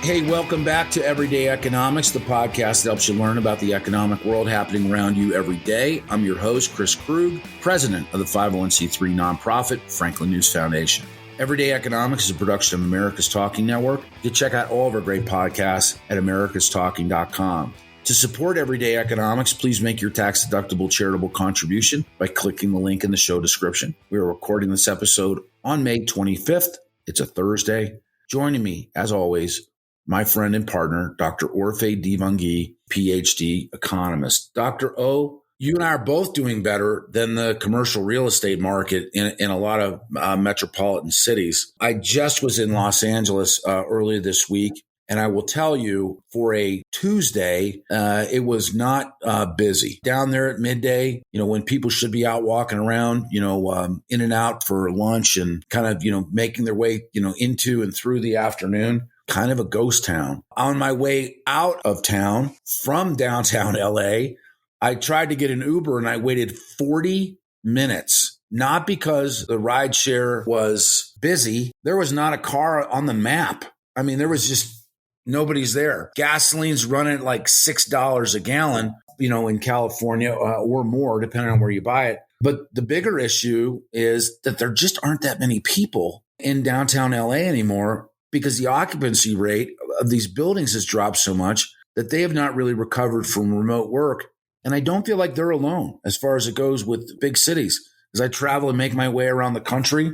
Hey, welcome back to Everyday Economics, the podcast that helps you learn about the economic world happening around you every day. I'm your host, Chris Krug, president of the 501c3 nonprofit Franklin News Foundation. Everyday Economics is a production of America's Talking Network. You can check out all of our great podcasts at americastalking.com. To support Everyday Economics, please make your tax-deductible charitable contribution by clicking the link in the show description. We are recording this episode on May 25th. It's a Thursday. Joining me, as always, my friend and partner, Dr. Orphe Divounguy, PhD economist. Dr. O, you and I are both doing better than the commercial real estate market in a lot of metropolitan cities. I just was in Los Angeles earlier this week, and I will tell you, for a Tuesday, it was not busy. Down there at midday, when people should be out walking around, in and out for lunch and kind of, making their way, into and through the afternoon. Kind of a ghost town. On my way out of town from downtown LA, I tried to get an Uber and I waited 40 minutes, not because the rideshare was busy. There was not a car on the map. I mean, there was just nobody's there. Gasoline's running at like $6 a gallon, in California or more, depending on where you buy it. But the bigger issue is that there just aren't that many people in downtown LA anymore, because the occupancy rate of these buildings has dropped so much that they have not really recovered from remote work. And I don't feel like they're alone as far as it goes with big cities. As I travel and make my way around the country,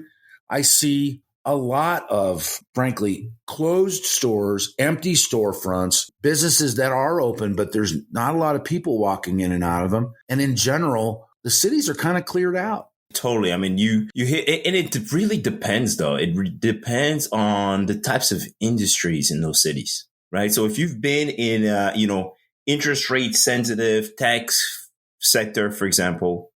I see a lot of, frankly, closed stores, empty storefronts, businesses that are open, but there's not a lot of people walking in and out of them. And in general, the cities are kind of cleared out. Totally. I mean, you hit, and it really depends, though. It depends on the types of industries in those cities, right? So if you've been in, interest rate sensitive tech sector, for example,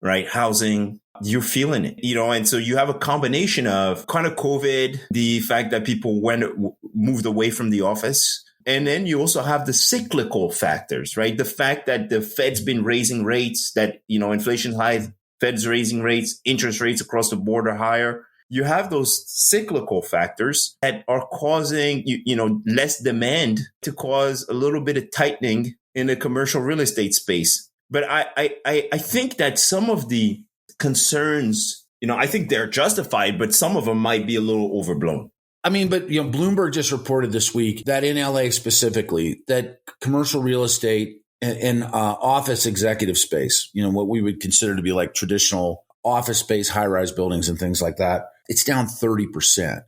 right, housing, you're feeling it, and so you have a combination of kind of COVID, the fact that people moved away from the office. And then you also have the cyclical factors, right? The fact that the Fed's been raising rates, that, inflation's high, Fed's raising rates, interest rates across the board are higher. You have those cyclical factors that are causing, less demand to cause a little bit of tightening in the commercial real estate space. But I think that some of the concerns, I think they're justified, but some of them might be a little overblown. I mean, but, Bloomberg just reported this week that in LA specifically, that commercial real estate and office executive space, what we would consider to be like traditional office space, high-rise buildings and things like that, it's down 30%.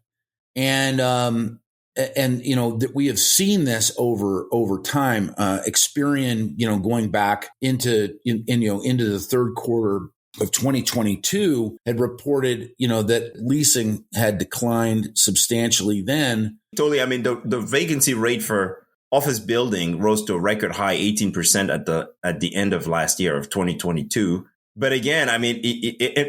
And that we have seen this over time. Experian, going back into the third quarter of 2022 had reported, that leasing had declined substantially then. Totally. I mean, the vacancy rate for office building rose to a record high 18% at the end of last year of 2022. But again, I mean,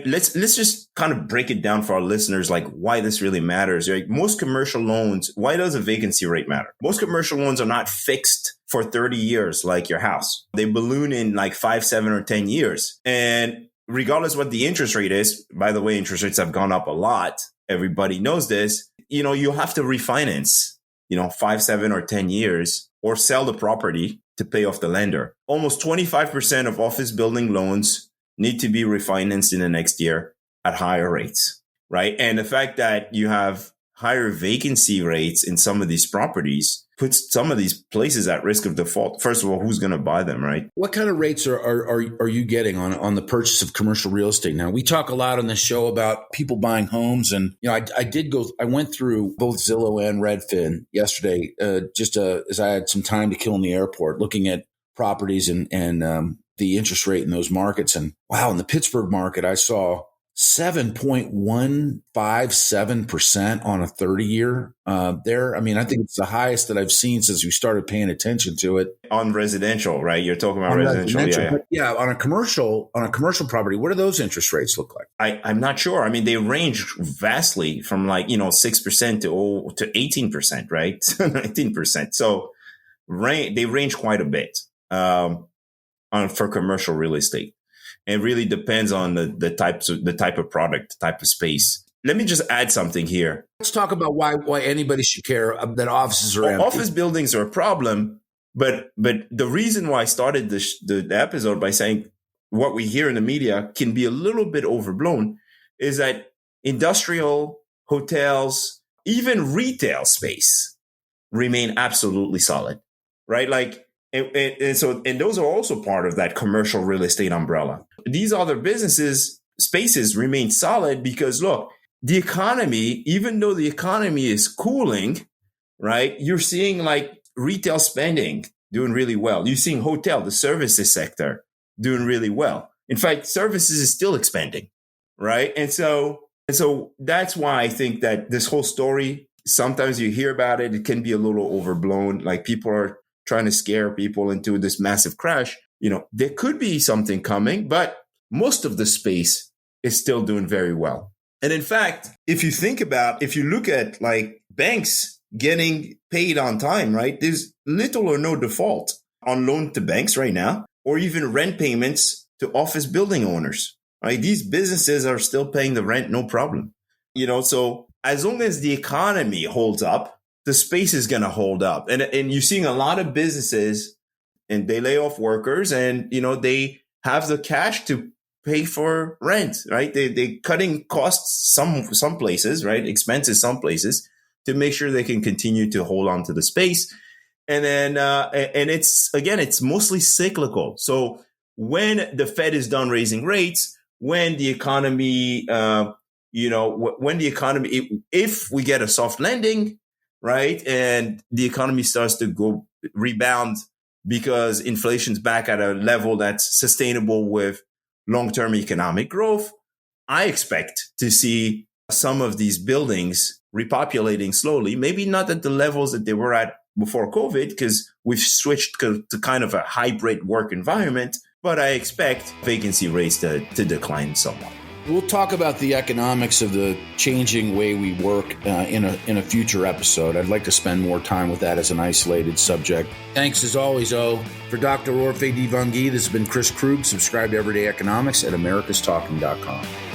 let's just kind of break it down for our listeners, like why this really matters. Right? Most commercial loans, why does a vacancy rate matter? Most commercial loans are not fixed for 30 years like your house. They balloon in like 5, 7, or 10 years. And regardless what the interest rate is, by the way, interest rates have gone up a lot. Everybody knows this. You'll have to refinance, 5, 7, or 10 years, or sell the property to pay off the lender. Almost 25% of office building loans need to be refinanced in the next year at higher rates, right? And the fact that you have higher vacancy rates in some of these properties puts some of these places at risk of default. First of all, who's going to buy them, right? What kind of rates are you getting on the purchase of commercial real estate now? We talk a lot on this show about people buying homes, and I went through both Zillow and Redfin yesterday, as I had some time to kill in the airport, looking at properties and the interest rate in those markets. And wow, in the Pittsburgh market, I saw 7.157% on a 30-year there. I mean, I think it's the highest that I've seen since we started paying attention to it. On residential, right? You're talking about residential. Yeah. On a commercial property, what do those interest rates look like? I'm not sure. I mean, they range vastly from 6% to 18%, right? 19%. So they range quite a bit for commercial real estate. It really depends on the type of product, type of space. let me just add something here. Let's talk about why anybody should care that offices are empty. Office buildings are a problem, but the reason why I started the episode by saying what we hear in the media can be a little bit overblown is that industrial, hotels, even retail space remain absolutely solid, right? Like, and those are also part of that commercial real estate umbrella. These other spaces remain solid because look, the economy, even though the economy is cooling, right? You're seeing like retail spending doing really well. You're seeing the services sector doing really well. In fact, services is still expanding, right? And so that's why I think that this whole story, sometimes you hear about it, it can be a little overblown. Like people are trying to scare people into this massive crash. There could be something coming, but most of the space is still doing very well. And in fact, if you look at like banks getting paid on time, right? There's little or no default on loan to banks right now, or even rent payments to office building owners, right? These businesses are still paying the rent, no problem. So as long as the economy holds up, the space is going to hold up. And you're seeing a lot of businesses and they lay off workers and, they have the cash to pay for rent, right? They cutting costs some places, right? Expenses some places to make sure they can continue to hold on to the space. And then, and it's mostly cyclical. So when the Fed is done raising rates, when the economy, if we get a soft landing, right, and the economy starts to rebound because inflation's back at a level that's sustainable with long-term economic growth, I expect to see some of these buildings repopulating slowly, maybe not at the levels that they were at before COVID, because we've switched to kind of a hybrid work environment, but I expect vacancy rates to decline somewhat. We'll talk about the economics of the changing way we work in a future episode. I'd like to spend more time with that as an isolated subject. Thanks as always, For Dr. Orphe Divounguy, this has been Chris Krug. Subscribe to Everyday Economics at americastalking.com.